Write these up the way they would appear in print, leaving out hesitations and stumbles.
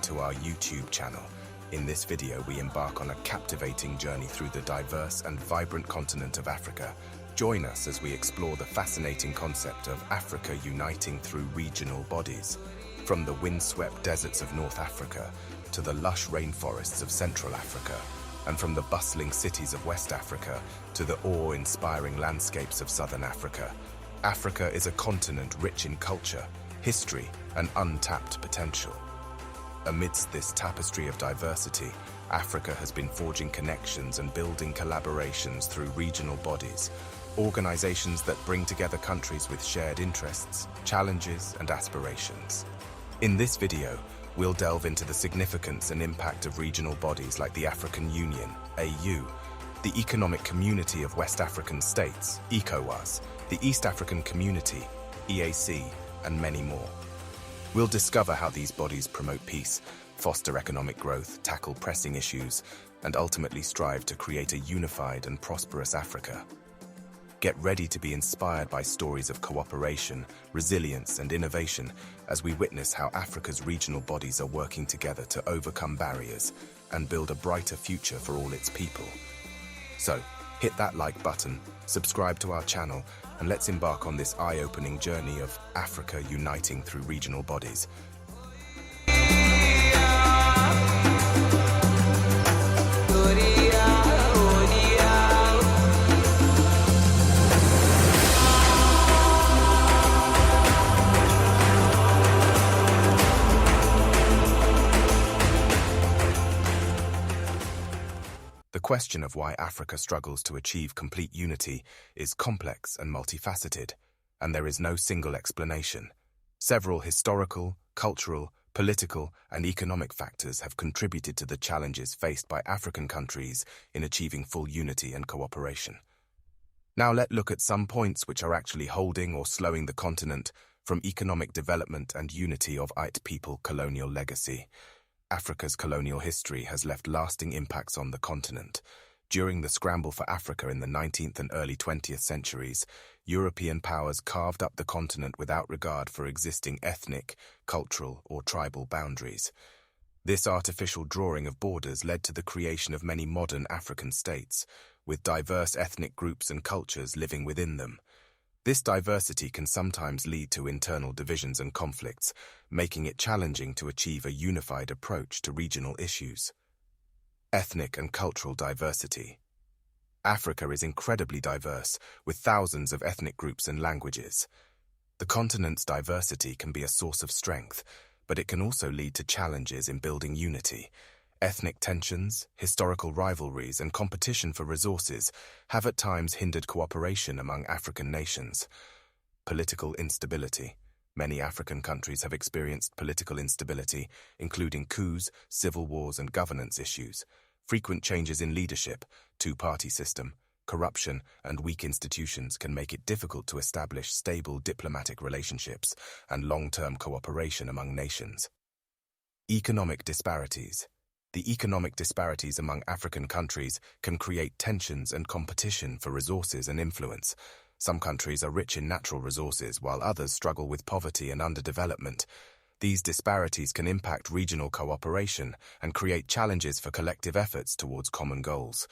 to our YouTube channel. In this video, we embark on a captivating journey through the diverse and vibrant continent of Africa. Join us as we explore the fascinating concept of Africa uniting through regional bodies. From the windswept deserts of North Africa to the lush rainforests of Central Africa, and from the bustling cities of West Africa to the awe-inspiring landscapes of Southern Africa, Africa is a continent rich in culture, history, and untapped potential. Amidst this tapestry of diversity, Africa has been forging connections and building collaborations through regional bodies, organizations that bring together countries with shared interests, challenges, and aspirations. In this video, we'll delve into the significance and impact of regional bodies like the African Union, AU, the Economic Community of West African States, ECOWAS, the East African Community, EAC, and many more. We'll discover how these bodies promote peace, foster economic growth, tackle pressing issues, and ultimately strive to create a unified and prosperous Africa. Get ready to be inspired by stories of cooperation, resilience, and innovation as we witness how Africa's regional bodies are working together to overcome barriers and build a brighter future for all its people. So, hit that like button, subscribe to our channel, and let's embark on this eye-opening journey of Africa uniting through regional bodies. The question of why Africa struggles to achieve complete unity is complex and multifaceted, and there is no single explanation. Several historical, cultural, political, and economic factors have contributed to the challenges faced by African countries in achieving full unity and cooperation. Now let's look at some points which are actually holding or slowing the continent from economic development and unity of its people colonial legacy. Africa's colonial history has left lasting impacts on the continent. During the scramble for Africa in the 19th and early 20th centuries, European powers carved up the continent without regard for existing ethnic, cultural, or tribal boundaries. This artificial drawing of borders led to the creation of many modern African states, with diverse ethnic groups and cultures living within them. This diversity can sometimes lead to internal divisions and conflicts, making it challenging to achieve a unified approach to regional issues. Ethnic and cultural diversity. Africa is incredibly diverse, with thousands of ethnic groups and languages. The continent's diversity can be a source of strength, but it can also lead to challenges in building unity. Ethnic tensions, historical rivalries, and competition for resources have at times hindered cooperation among African nations. Political instability. Many African countries have experienced political instability, including coups, civil wars, and governance issues. Frequent changes in leadership, two-party system, corruption, and weak institutions can make it difficult to establish stable diplomatic relationships and long-term cooperation among nations. Economic disparities. The economic disparities among African countries can create tensions and competition for resources and influence. Some countries are rich in natural resources, while others struggle with poverty and underdevelopment. These disparities can impact regional cooperation and create challenges for collective efforts towards common goals.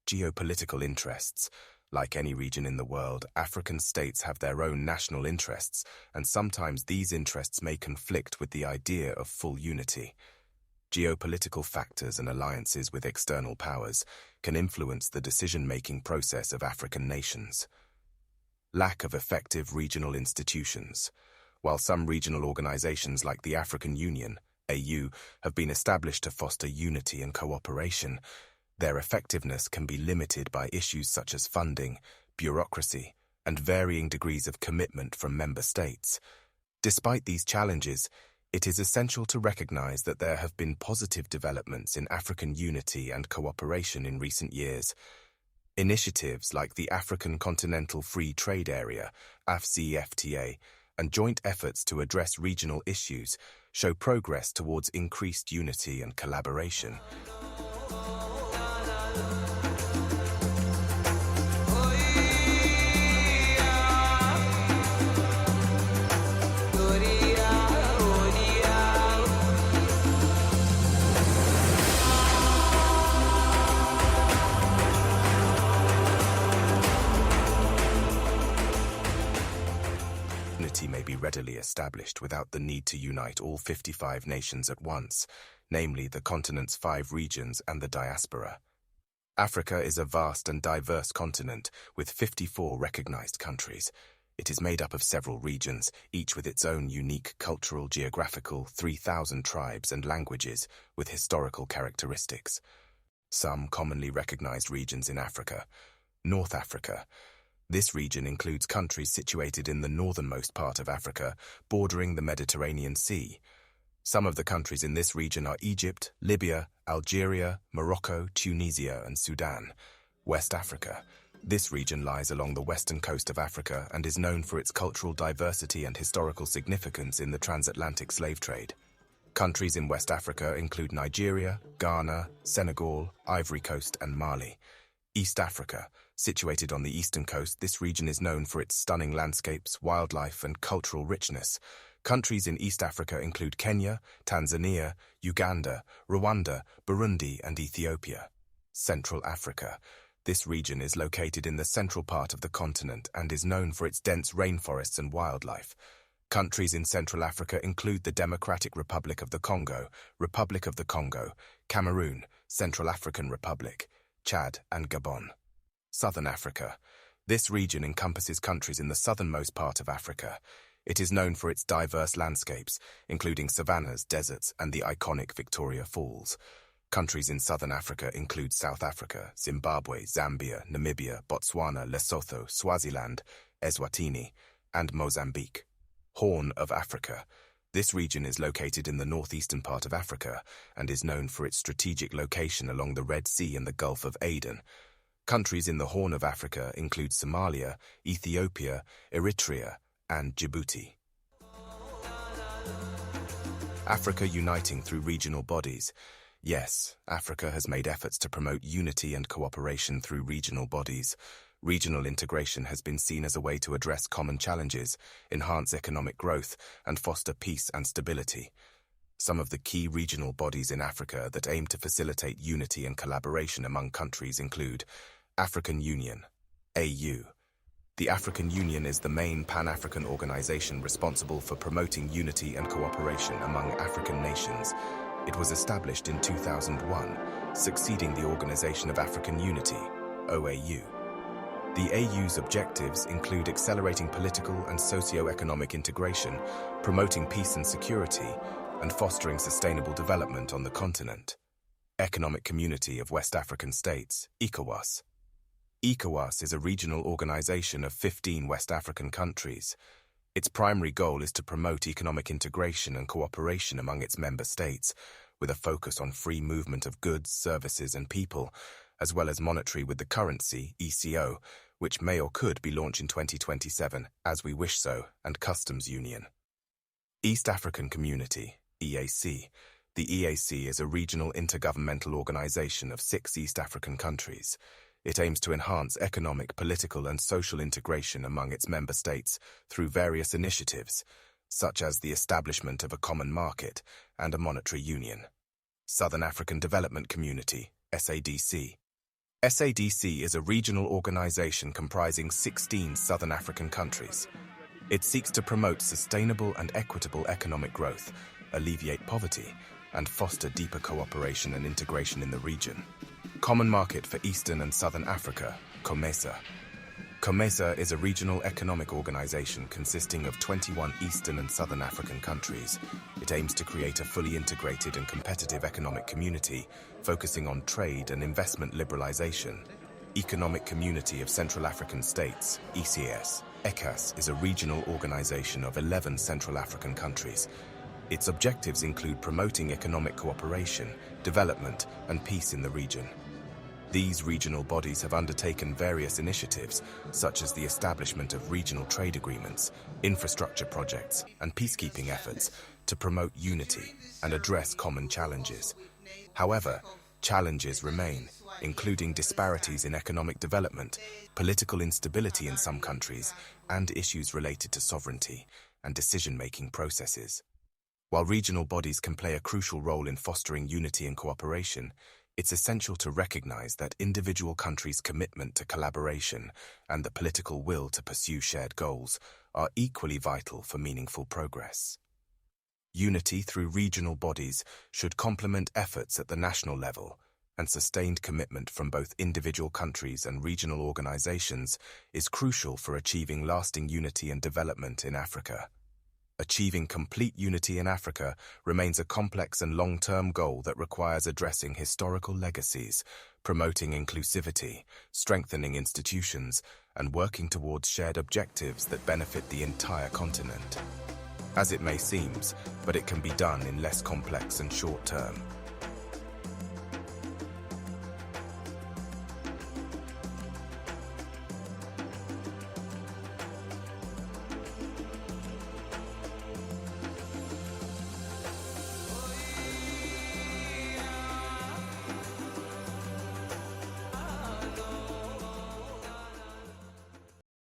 Geopolitical interests. Like any region in the world, African states have their own national interests, and sometimes these interests may conflict with the idea of full unity. Geopolitical factors and alliances with external powers can influence the decision-making process of African nations. Lack of effective regional institutions. While some regional organizations like the African Union, AU, have been established to foster unity and cooperation, their effectiveness can be limited by issues such as funding, bureaucracy, and varying degrees of commitment from member states. Despite these challenges, it is essential to recognize that there have been positive developments in African unity and cooperation in recent years. Initiatives like the African Continental Free Trade Area, AfCFTA, and joint efforts to address regional issues show progress towards increased unity and collaboration. may be readily established without the need to unite all 55 nations at once, namely the continent's 5 regions and the diaspora. Africa is a vast and diverse continent with 54 recognized countries. It is made up of several regions, each with its own unique cultural, geographical, 3,000 tribes and languages with historical characteristics. Some commonly recognized regions in Africa. North Africa. This region includes countries situated in the northernmost part of Africa, bordering the Mediterranean Sea. Some of the countries in this region are Egypt, Libya, Algeria, Morocco, Tunisia, and Sudan. West Africa. This region lies along the western coast of Africa and is known for its cultural diversity and historical significance in the transatlantic slave trade. Countries in West Africa include Nigeria, Ghana, Senegal, Ivory Coast, and Mali. East Africa. Situated on the eastern coast, this region is known for its stunning landscapes, wildlife, and cultural richness. Countries in East Africa include Kenya, Tanzania, Uganda, Rwanda, Burundi, and Ethiopia. Central Africa. This region is located in the central part of the continent and is known for its dense rainforests and wildlife. Countries in Central Africa include the Democratic Republic of the Congo, Cameroon, Central African Republic, Chad, and Gabon. Southern Africa. This region encompasses countries in the southernmost part of Africa. It is known for its diverse landscapes, including savannas, deserts, and the iconic Victoria Falls. Countries in southern Africa include South Africa, Zimbabwe, Zambia, Namibia, Botswana, Lesotho, Swaziland, Eswatini, and Mozambique. Horn of Africa. This region is located in the northeastern part of Africa and is known for its strategic location along the Red Sea and the Gulf of Aden. Countries in the Horn of Africa include Somalia, Ethiopia, Eritrea, and Djibouti. Africa uniting through regional bodies. Yes, Africa has made efforts to promote unity and cooperation through regional bodies. Regional integration has been seen as a way to address common challenges, enhance economic growth, and foster peace and stability. Some of the key regional bodies in Africa that aim to facilitate unity and collaboration among countries include African Union, AU. The African Union is the main Pan-African organization responsible for promoting unity and cooperation among African nations. It was established in 2001, succeeding the Organization of African Unity, OAU. The AU's objectives include accelerating political and socio-economic integration, promoting peace and security, and fostering sustainable development on the continent. Economic Community of West African States, ECOWAS. ECOWAS is a regional organization of 15 West African countries. Its primary goal is to promote economic integration and cooperation among its member states, with a focus on free movement of goods, services, and people, as well as monetary with the currency, ECO, which may or could be launched in 2027, as we wish so, and customs union. East African Community, EAC. The EAC is a regional intergovernmental organization of 6 East African countries. It aims to enhance economic, political, and social integration among its member states through various initiatives, such as the establishment of a common market and a monetary union. Southern African Development Community, SADC. SADC is a regional organization comprising 16 Southern African countries. It seeks to promote sustainable and equitable economic growth, alleviate poverty, and foster deeper cooperation and integration in the region. Common Market for Eastern and Southern Africa, COMESA. COMESA is a regional economic organization consisting of 21 Eastern and Southern African countries. It aims to create a fully integrated and competitive economic community, focusing on trade and investment liberalization. Economic Community of Central African States, ECAS. ECAS is a regional organization of 11 Central African countries. Its objectives include promoting economic cooperation, development, and peace in the region. These regional bodies have undertaken various initiatives, such as the establishment of regional trade agreements, infrastructure projects, and peacekeeping efforts to promote unity and address common challenges. However, challenges remain, including disparities in economic development, political instability in some countries, and issues related to sovereignty and decision-making processes. While regional bodies can play a crucial role in fostering unity and cooperation, it's essential to recognize that individual countries' commitment to collaboration and the political will to pursue shared goals are equally vital for meaningful progress. Unity through regional bodies should complement efforts at the national level, and sustained commitment from both individual countries and regional organizations is crucial for achieving lasting unity and development in Africa. Achieving complete unity in Africa remains a complex and long-term goal that requires addressing historical legacies, promoting inclusivity, strengthening institutions, and working towards shared objectives that benefit the entire continent. As it may seem, but it can be done in less complex and short term.